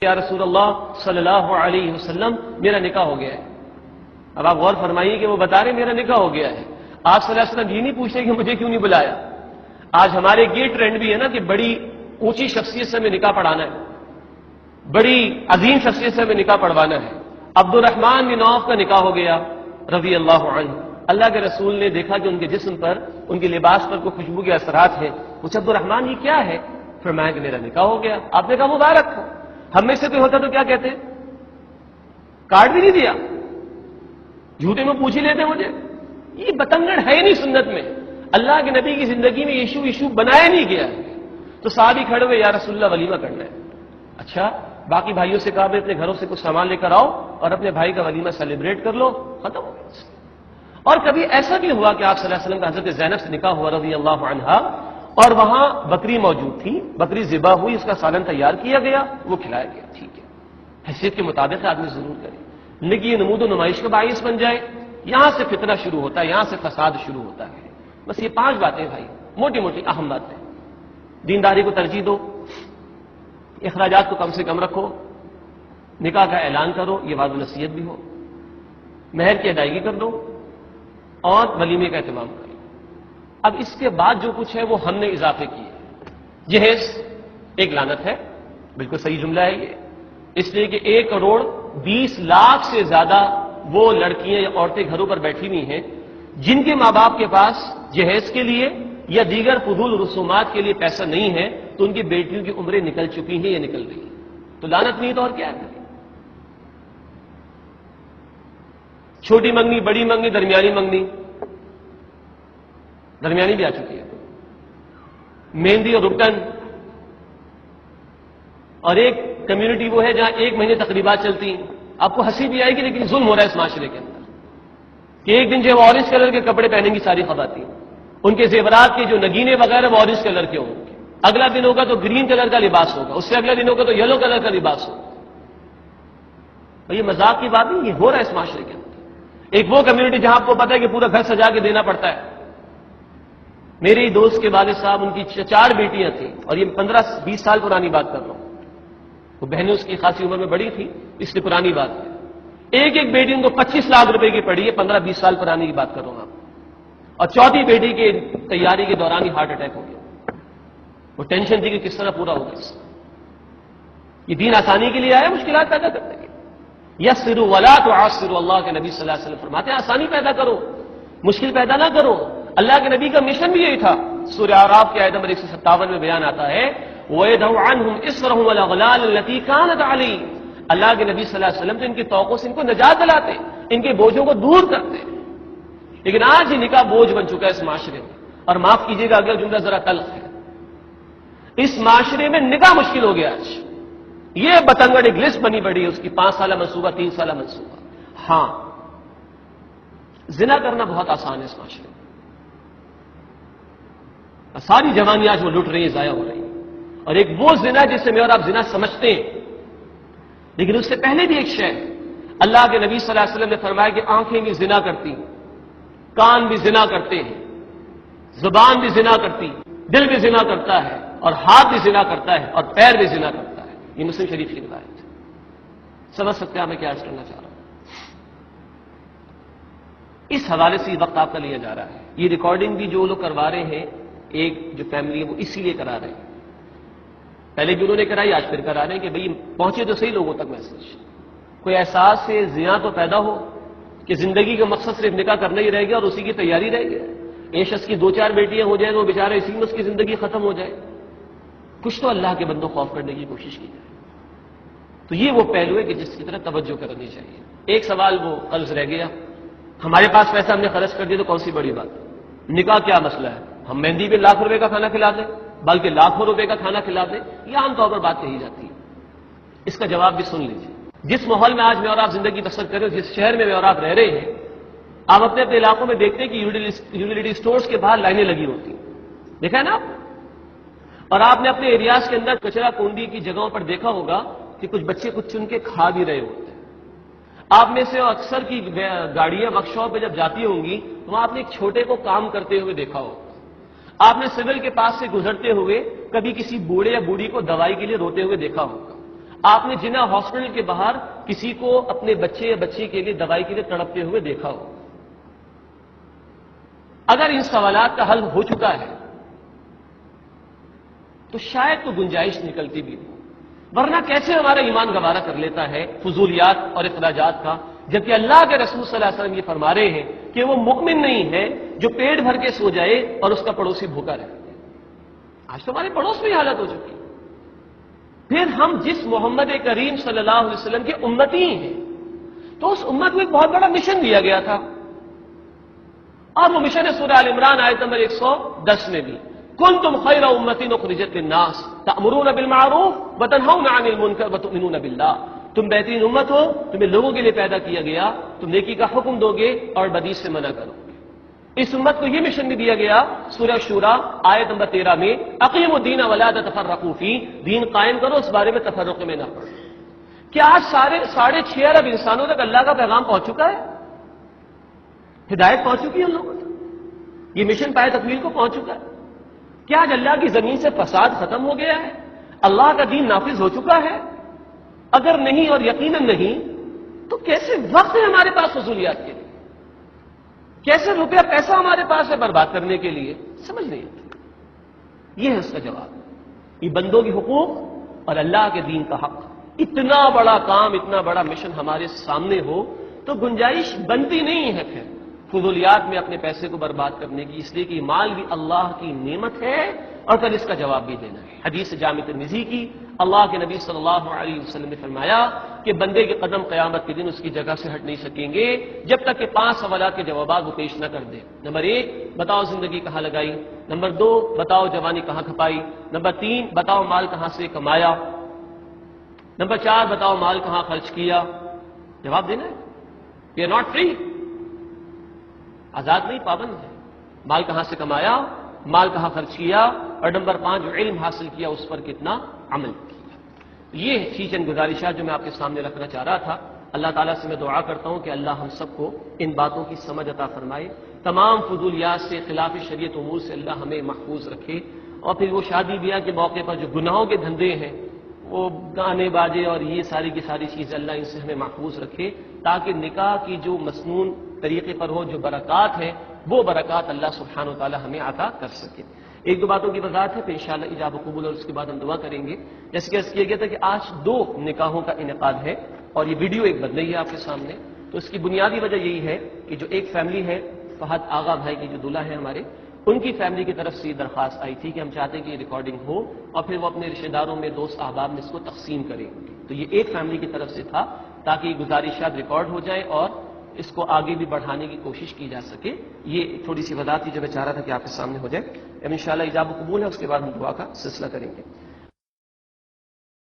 یا رسول اللہ صلی اللہ علیہ وسلم میرا نکاح ہو گیا ہے. اب آپ غور فرمائیے کہ وہ بتا رہے میرا نکاح ہو گیا ہے. آپ صلی اللہ علیہ وسلم یہ نہیں پوچھتے کہ مجھے کیوں نہیں بلایا. آج ہمارے یہ ٹرینڈ بھی ہے نا کہ بڑی اونچی شخصیت سے ہمیں نکاح پڑھانا ہے, بڑی عظیم شخصیت سے ہمیں نکاح پڑھوانا ہے. عبد الرحمن بن عوف کا نکاح ہو گیا رضی اللہ عنہ. اللہ کے رسول نے دیکھا کہ ان کے جسم پر, ان کے لباس پر کوئی خوشبو کے اثرات ہیں. پوچھا عبد الرحمن یہ کیا ہے؟ فرمایا کہ میرا نکاح ہو گیا. آپ نے کہا مبارک ہو. ہم میں سے کوئی ہوتا تو کیا کہتے؟ کارڈ بھی نہیں دیا, جھوٹے میں پوچھ ہی لیتے مجھے. یہ بتنگڑ ہے نہیں سنت میں. اللہ کے نبی کی زندگی میں ایشو بنایا نہیں گیا. تو صحابی کھڑے ہوئے یا رسول اللہ ولیمہ کرنا ہے. اچھا, باقی بھائیوں سے کہا میں اپنے گھروں سے کچھ سامان لے کر آؤ اور اپنے بھائی کا ولیمہ سیلیبریٹ کر لو, ختم ہو گیا. اور کبھی ایسا بھی ہوا کہ آپ صلی اللہ علیہ وسلم کا حضرت زینب سے نکاح ہوا رضی اللہ عنہا, اور وہاں بکری موجود تھی, بکری ذبح ہوئی, اس کا سالن تیار کیا گیا, وہ کھلایا گیا. ٹھیک ہے, حیثیت کے مطابق آدمی ضرور کرے, لیکن یہ نمود و نمائش کا باعث بن جائے, یہاں سے فتنہ شروع ہوتا ہے, یہاں سے فساد شروع ہوتا ہے. بس یہ 5 باتیں بھائی, موٹی موٹی اہم باتیں. دینداری کو ترجیح دو, اخراجات کو کم سے کم رکھو, نکاح کا اعلان کرو, یہ وعظ و نصیحت بھی ہو, مہر کی ادائیگی کر دو, اور ولیمے کا اہتمام کرو. اب اس کے بعد جو کچھ ہے وہ ہم نے اضافے کیے. جہیز ایک لعنت ہے, بالکل صحیح جملہ ہے یہ, اس لیے کہ 1,20,00,000 سے زیادہ وہ لڑکیاں یا عورتیں گھروں پر بیٹھی ہوئی ہیں جن کے ماں باپ کے پاس جہیز کے لیے یا دیگر فضول رسومات کے لیے پیسہ نہیں ہے, تو ان کی بیٹیوں کی عمریں نکل چکی ہیں یا نکل رہی ہیں. تو لعنت نہیں تو اور کیا ہے؟ چھوٹی منگنی, بڑی منگنی, درمیانی منگنی, درمیانی بھی آ چکی ہے, مہندی اور رکن. اور ایک کمیونٹی وہ ہے جہاں 1 مہینے تقریبات چلتی ہیں. آپ کو ہنسی بھی آئے گی لیکن ظلم ہو رہا ہے اس معاشرے کے اندر کہ ایک دن جو ہے وہ اورنج کلر کے کپڑے پہنیں گی ساری خواتین, ان کے زیورات کے جو نگینے وغیرہ وہ اورنج کلر کے ہوں گے. اگلا دن ہوگا تو گرین کلر کا لباس ہوگا, اس سے اگلا دن ہوگا تو یلو کلر کا لباس ہوگا. یہ مذاق کی بات نہیں, یہ ہو رہا ہے اس معاشرے کے اندر. ایک وہ کمیونٹی جہاں آپ کو پتا ہے کہ پورا گھر سجا کے دینا پڑتا ہے. میرے ہی دوست کے والد صاحب, ان کی 4 بیٹیاں تھیں, اور یہ 15-20 سال پرانی بات کر رہا ہوں. وہ بہنیں اس کی خاصی عمر میں بڑی تھی, اس لیے پرانی بات ہے. ایک بیٹی ان کو 25 لاکھ روپے کی پڑی ہے, 15-20 سال پرانی کی بات کر رہا ہوں آپ. اور چوتھی بیٹی کی تیاری کے دوران ہی ہارٹ اٹیک ہو گیا. وہ ٹینشن تھی کہ کس طرح پورا ہوگا. یہ دین آسانی کے لیے آیا, مشکلات پیدا کرنے کے. یسروا ولا تعسروا, اللہ کے نبی صلی اللہ علیہ وسلم فرماتے ہیں آسانی پیدا کرو, مشکل پیدا نہ کرو. اللہ کے نبی کا مشن بھی یہی تھا. سورہ اعراف کی آیت نمبر 157 میں بیان آتا ہے وَيَدْعُ عَنْهُمْ إِصْرَهُمْ وَالْأَغْلَالَ الَّتِي كَانَتْ عَلَيْهِمْ. اللہ کے نبی صلی اللہ علیہ وسلم تو ان کی توقع سے ان کو نجات دلاتے, ان کے بوجھوں کو دور کرتے. لیکن آج یہ نکاح بوجھ بن چکا ہے اس معاشرے میں. اور معاف کیجیے گا اگلا جملہ ذرا تلخ ہے, اس معاشرے میں نکاح مشکل ہو گیا آج. یہ بتنگڑ ایک لسٹ بنی پڑی ہے اس کی, 5 سالہ منصوبہ, 3 سالہ منصوبہ. ہاں, زنا کرنا بہت آسان ہے اس معاشرے میں. ساری جوانی آج وہ لٹ رہی ہے, ضائع ہو رہی ہے. اور ایک وہ زنا جسے میں اور آپ زنا سمجھتے ہیں, لیکن اس سے پہلے بھی ایک شے, اللہ کے نبی صلی اللہ علیہ وسلم نے فرمایا کہ آنکھیں بھی زنا کرتی, کان بھی زنا کرتے ہیں, زبان بھی زنا کرتی, دل بھی زنا کرتا ہے, اور ہاتھ بھی زنا کرتا ہے, اور پیر بھی زنا کرتا ہے. یہ مسلم شریف کی روایت ہے. سمجھ سکتے ہیں میں کیا عرض کرنا چاہ رہا ہوں. اس حوالے سے یہ وقت آپ کا لیا جا رہا ہے. یہ ریکارڈنگ بھی جو لوگ کروا رہے ہیں, ایک جو فیملی ہے وہ اسی لیے کرا رہے ہیں. پہلے بھی انہوں نے کرائی, آج پھر کرا رہے ہیں کہ بھئی پہنچے تو صحیح لوگوں تک میسج. کوئی احساس سے زنا تو پیدا ہو کہ زندگی کا مقصد صرف نکاح کرنا ہی رہ گیا اور اسی کی تیاری رہ گیا. ایک شخص کی 2-4 بیٹیاں ہو جائیں تو وہ بیچارہ اسی میں اس کی زندگی ختم ہو جائے. کچھ تو اللہ کے بندوں خوف کرنے کی کوشش کی جائے. تو یہ وہ پہلو ہے کہ جس کی طرف توجہ کرنی چاہیے. ایک سوال وہ قرض رہ گیا, ہمارے پاس پیسہ ہم نے خرچ کر دیا تو کون سی بڑی بات, نکاح کیا مسئلہ ہے, ہم مہندی پہ لاکھ روپے کا کھانا کھلا دیں, بلکہ لاکھوں روپے کا کھانا کھلا دیں, یہ عام طور پر بات کہی جاتی ہے. اس کا جواب بھی سن لیجیے. جس ماحول میں آج میں اور آپ زندگی بسر کر رہے ہیں, جس شہر میں اور آپ رہ رہے ہیں, آپ اپنے اپنے علاقوں میں دیکھتے ہیں کہ یوٹیلیٹی سٹورز کے باہر لائنیں لگی ہوتی ہیں, دیکھا ہے نا آپ. اور آپ نے اپنے ایریاز کے اندر کچرا کنڈی کی جگہوں پر دیکھا ہوگا کہ کچھ بچے کچھ چن کے کھا بھی رہے ہوتے ہیں. آپ میں سے اکثر کی گاڑیاں ورک شاپ پہ جب جاتی ہوں گی تو وہاں آپ نے ایک چھوٹے کو کام کرتے ہوئے دیکھا ہوگا. آپ نے سول کے پاس سے گزرتے ہوئے کبھی کسی بوڑھے یا بوڑھی کو دوائی کے لیے روتے ہوئے دیکھا ہوگا. آپ نے جنا ہاسپٹل کے باہر کسی کو اپنے بچے یا بچی کے لیے دوائی کے لیے تڑپتے ہوئے دیکھا ہو؟ اگر ان سوالات کا حل ہو چکا ہے تو شاید تو گنجائش نکلتی بھی نہیں، ورنہ کیسے ہمارا ایمان گوارا کر لیتا ہے فضولیات اور اخراجات کا، جبکہ اللہ کے رسول صلی اللہ علیہ وسلم یہ فرما رہے ہیں کہ وہ مؤمن نہیں ہے جو پیٹ بھر کے سو جائے اور اس کا پڑوسی بھوکا رہے۔ آج تو ہمارے پڑوس میں یہ حالت ہو چکی ہے۔ پھر ہم جس محمد کریم صلی اللہ علیہ وسلم کے امتی ہیں، تو اس امت کو ایک بہت بڑا مشن دیا گیا تھا، اور وہ مشن ہے سورہ آل عمران آیت نمبر 110 میں بھی، کنتم خیر امۃ اخرجت للناس تأمرون بالمعروف وتنہون عن المنکر وتؤمنون باللہ، تم بہترین امت ہو، تمہیں لوگوں کے لیے پیدا کیا گیا، تم نیکی کا حکم دو گے اور بدی سے منع کرو گے۔ اس امت کو یہ مشن بھی دیا گیا سورہ شورى آیت نمبر 13 میں، اقیموا الدین ولا تتفرقوا فیہ، دین قائم کرو، اس بارے میں تفرقے میں نہ پڑو۔ کیا آج 6.5 ارب انسانوں تک اللہ کا پیغام پہنچ چکا ہے؟ ہدایت پہنچ چکی ہے ان لوگوں تک؟ یہ مشن پائے تکمیل کو پہنچ چکا ہے؟ کیا آج اللہ کی زمین سے فساد ختم ہو گیا ہے؟ اللہ کا دین نافذ ہو چکا ہے؟ اگر نہیں اور یقیناً نہیں تو کیسے وقت ہے ہمارے پاس فضولیات کے لیے؟ کیسے روپیہ پیسہ ہمارے پاس ہے برباد کرنے کے لیے؟ سمجھ نہیں آتی۔ یہ ہے اس کا جواب، یہ بندوں کی حقوق اور اللہ کے دین کا حق۔ اتنا بڑا کام، اتنا بڑا مشن ہمارے سامنے ہو تو گنجائش بنتی نہیں ہے پھر فضولیات میں اپنے پیسے کو برباد کرنے کی، اس لیے کہ مال بھی اللہ کی نعمت ہے اور کل اس کا جواب بھی دینا ہے۔ حدیث جامع ترمذی کی، اللہ کے نبی صلی اللہ علیہ وسلم نے فرمایا کہ بندے کے قدم قیامت کے دن اس کی جگہ سے ہٹ نہیں سکیں گے جب تک کہ 5 سوالات کے جوابات وہ پیش نہ کر دے۔ نمبر 1، بتاؤ زندگی کہاں لگائی؟ نمبر 2، بتاؤ جوانی کہاں کھپائی؟ نمبر 3، بتاؤ مال کہاں سے کمایا؟ نمبر 4، بتاؤ مال کہاں خرچ کیا؟ جواب دینا ہے۔ وی آر ناٹ فری، آزاد نہیں، پابند ہے۔ مال کہاں سے کمایا، مال کہاں خرچ کیا، اور نمبر 5 جو علم حاصل کیا اس پر کتنا عمل کیا۔ یہ تھی چند گزارشات جو میں آپ کے سامنے رکھنا چاہ رہا تھا۔ اللہ تعالیٰ سے میں دعا کرتا ہوں کہ اللہ ہم سب کو ان باتوں کی سمجھ عطا فرمائے، تمام فضولیات سے، خلاف شریعت امور سے اللہ ہمیں محفوظ رکھے، اور پھر وہ شادی بیاہ کے موقع پر جو گناہوں کے دھندے ہیں، وہ گانے باجے اور یہ ساری کی ساری چیزیں، اللہ ان سے ہمیں محفوظ رکھے، تاکہ نکاح کی جو مسنون طریقے پر ہو، جو برکات ہیں، وہ برکات اللہ سبحانہ و تعالی ہمیں عطا کر سکے۔ ایک دو باتوں کی وضاحت ہے، پھر انشاءاللہ ایجاب و قبول، اور اس کے بعد ہم دعا کریں گے۔ جیسے کہ عرض کیا گیا تھا کہ آج 2 نکاحوں کا انعقاد ہے، اور یہ ویڈیو ایک بن رہی ہے آپ کے سامنے۔ تو اس کی بنیادی وجہ یہی ہے کہ جو ایک فیملی ہے، فہد آغا بھائی کی جو دلہا ہے ہمارے، ان کی فیملی کی طرف سے یہ درخواست آئی تھی کہ ہم چاہتے ہیں کہ یہ ریکارڈنگ ہو اور پھر وہ اپنے رشتہ داروں میں، دوست احباب میں اس کو تقسیم کریں۔ تو یہ ایک فیملی کی طرف سے تھا تاکہ یہ گزارشات ریکارڈ ہو جائیں اور اس کو آگے بھی بڑھانے کی کوشش کی جا سکے۔ یہ تھوڑی سی وضاحت تھی جو میں چاہ رہا تھا کہ آپ کے سامنے ہو جائے۔ اب انشاءاللہ ایجاب و قبول ہے، اس کے بعد ہم دعا کا سلسلہ کریں گے۔